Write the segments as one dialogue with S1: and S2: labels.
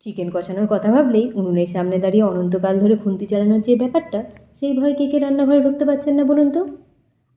S1: Chicken কষানোর কথা ভাবলেই উনুনের সামনে দাঁড়িয়ে অনন্তকাল ধরে খুন্তি চালানোর যে ব্যাপারটা, সেই ভয় কে কে রান্নাঘরে ঢুকতে পারছেন না বলুন তো।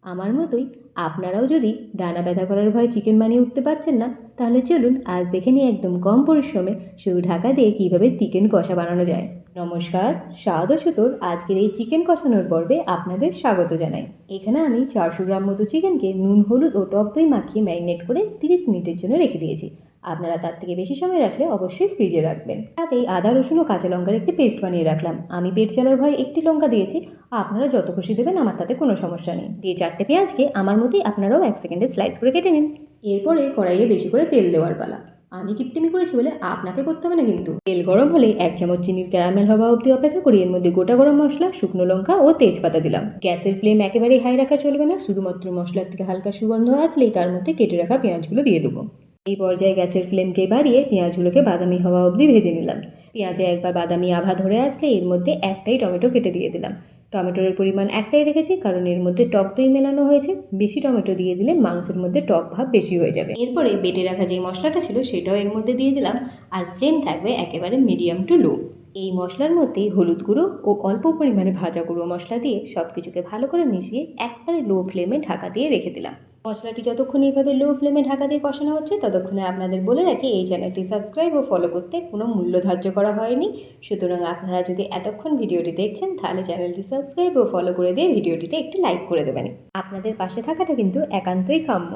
S1: আমার মতোই আপনারাও যদি ডানা ব্যথা করার ভয় চিকেন বানিয়ে উঠতে পারছেন না, তাহলে চলুন আজ দেখে নিই একদম কম পরিশ্রমে শুধু ঢাকা দিয়ে কীভাবে চিকেন কষা বানানো যায়। নমস্কার, স্বাদ ও সুতোর আজকের এই চিকেন কষানোর পর্বে আপনাদের স্বাগত জানাই। এখানে আমি 400 গ্রাম মতো চিকেনকে নুন, হলুদ ও টক দই মাখিয়ে ম্যারিনেট করে 30 মিনিটের জন্য রেখে দিয়েছি। আপনারা তার থেকে বেশি সময় রাখলে অবশ্যই ফ্রিজে রাখবেন। তাতেই আদা, রসুন ও কাঁচা লঙ্কার একটি পেস্ট বানিয়ে রাখলাম। আমি পেট চালার ভয় একটি লঙ্কা দিয়েছি, আপনারা যত খুশি দেবেন, আমার তাতে কোনো সমস্যা নেই। দিয়ে 4টে পেঁয়াজকে আমার মতোই আপনারাও 1 সেকেন্ডে স্লাইস করে কেটে নিন। এরপরে কড়াইয়ে বেশি করে তেল দেওয়ার পালা। আমি কিপটেমি করেছি বলে আপনাকে করতে হবে না কিন্তু। তেল গরম হলে 1 চামচ চিনির ক্যারামেল হওয়া অবধি অপেক্ষা করি এর মধ্যে গোটা গরম মশলা, শুকনো লঙ্কা ও তেজপাতা দিলাম। গ্যাসের ফ্লেম একেবারেই হাই রাখা চলবে না, শুধুমাত্র মশলার থেকে হালকা সুগন্ধ আসলেই তার মধ্যে কেটে রাখা পেঁয়াজগুলো দিয়ে দেবো। এই পর্যায়ে গ্যাসের ফ্লেমকে বাড়িয়ে পেঁয়াজগুলোকে বাদামি হওয়া অবধি ভেজে নিলাম। পেঁয়াজে একবার বাদামি আভা ধরে আসলে এর মধ্যে একটাই টমেটো কেটে দিয়ে দিলাম। টমেটোর পরিমাণ একটাই রেখেছি, কারণ এর মধ্যে টক দই মেলানো হয়েছে। বেশি টমেটো দিয়ে দিলে মাংসের মধ্যে টক ভাব বেশি হয়ে যাবে। এরপরে বেটে রাখা যে মশলাটা ছিল সেটাও এর মধ্যে দিয়ে দিলাম, আর ফ্লেম থাকবে একেবারে মিডিয়াম টু লো। এই মশলার মধ্যেই হলুদ গুঁড়ো ও অল্প পরিমাণে ভাজা গুঁড়ো মশলা দিয়ে সব কিছুকে ভালো করে মিশিয়ে একবারে লো ফ্লেমে ঢাকা দিয়ে রেখে দিলাম। মশলাটি যতক্ষণ এইভাবে লো ফ্লেমে ঢাকা দিয়ে কষানো হচ্ছে, ততক্ষণে আপনাদের বলে রাখি এই চ্যানেলটি সাবস্ক্রাইব ও ফলো করতে কোনো মূল্য ধার্য করা হয়নি। সুতরাং আপনারা যদি এতক্ষণ ভিডিওটি দেখছেন, তাহলে চ্যানেলটি সাবস্ক্রাইব ও ফলো করে দিয়ে ভিডিওটিতে একটি লাইক করে দেবেন। আপনাদের পাশে থাকাটা কিন্তু একান্তই কাম্য।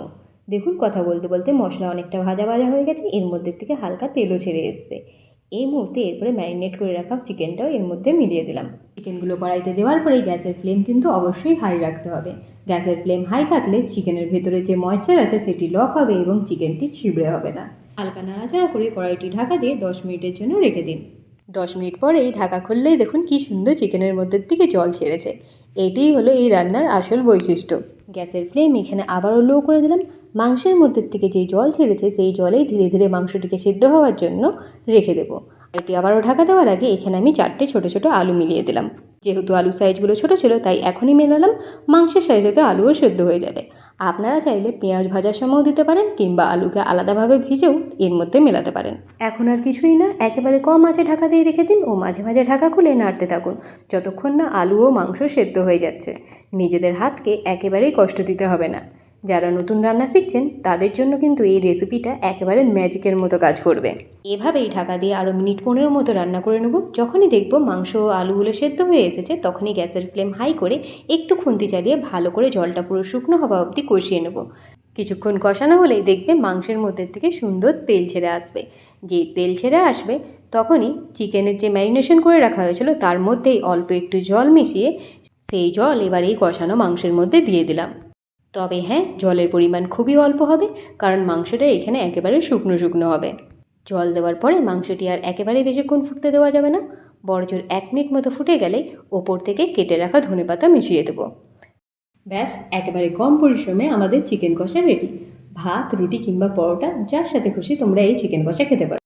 S1: দেখুন, কথা বলতে বলতে মশলা অনেকটা ভাজা ভাজা হয়ে গেছে, এর মধ্যে থেকে হালকা তেলও ছেড়ে এসছে। এই মুহূর্তে এরপরে ম্যারিনেট করে রাখা চিকেনটাও এর মধ্যে মিলিয়ে দিলাম। চিকেনগুলো কড়াইতে দেওয়ার পরেই গ্যাসের ফ্লেম কিন্তু অবশ্যই হাই রাখতে হবে। গ্যাসের ফ্লেম হাই থাকলে চিকেনের ভেতরে যে ময়েশ্চার আছে সেটি লক হবে এবং চিকেনটি ছিবড়ে হবে না। হালকা নাড়াচাড়া করে কড়াইটি ঢাকা দিয়ে 10 মিনিটের জন্য রেখে দিন। 10 মিনিট পরেই ঢাকা খুললেই দেখুন কি সুন্দর চিকেনের মধ্যে থেকে জল ছেড়েছে। এটিই হলো এই রান্নার আসল বৈশিষ্ট্য। গ্যাসের ফ্লেম এখানে আবারও লো করে দিলাম। মাংসের মধ্যে থেকে যেই জল ছেড়েছে সেই জলেই ধীরে ধীরে মাংসটিকে সিদ্ধ হওয়ার জন্য রেখে দেবো। এটি আবারও ঢাকা দেওয়ার আগে এখানে আমি 4টে ছোটো ছোটো আলু মিলিয়ে দিলাম। যেহেতু আলু সাইজগুলো ছোটো ছিল তাই এখনই মেলালাম। মাংসের সাইজেতে আলুও সেদ্ধ হয়ে যাবে। আপনারা চাইলে পেঁয়াজ ভাজার সময়ও দিতে পারেন, কিংবা আলুকে আলাদাভাবে ভেজেও এর মধ্যে মেলাতে পারেন। এখন আর কিছুই না, একেবারে কম আঁচে ঢাকা দিয়ে রেখে দিন ও মাঝে মাঝে ঢাকা খুলে নাড়তে থাকুন যতক্ষণ না আলু ও মাংস সেদ্ধ হয়ে যাচ্ছে। নিজেদের হাতকে একেবারেই কষ্ট দিতে হবে না। যারা নতুন রান্না শিখছেন তাদের জন্য কিন্তু এই রেসিপিটা একেবারে ম্যাজিকের মতো কাজ করবে। এভাবেই ঢাকা দিয়ে আরও মিনিট 15 মতো রান্না করে নেব। যখনই দেখব মাংস ও আলুগুলো সেদ্ধ হয়ে এসেছে, তখনই গ্যাসের ফ্লেম হাই করে একটু খুন্তি চালিয়ে ভালো করে জলটা পুরো শুকনো হওয়া অবধি কষিয়ে নেব। কিছুক্ষণ কষানো হলেই দেখবে মাংসের মধ্যে থেকে সুন্দর তেল ছেড়ে আসবে। যেই তেল ছেড়ে আসবে তখনই চিকেনের যে ম্যারিনেশন করে রাখা হয়েছিল তার মধ্যেই অল্প একটু জল মিশিয়ে সেই জল এবার এই কষানো মাংসের মধ্যে দিয়ে দিলাম। তবে হ্যাঁ, জলের পরিমাণ খুবই অল্প হবে, কারণ মাংসটা এখানে একেবারে শুকনো শুকনো হবে। জল দেওয়ার পরে মাংসটি আর একেবারে বেশিক্ষণ ফুটতে দেওয়া যাবে না। বড়জোর 1 মিনিট মতো ফুটে গেলেই ওপর থেকে কেটে রাখা ধনেপাতা মিশিয়ে দেবো। ব্যাস, একেবারে কম পরিশ্রমে আমাদের চিকেন কষা রেডি। ভাত, রুটি কিংবা পরোটা, যার সাথে খুশি তোমরা এই চিকেন কষা খেতে পারো।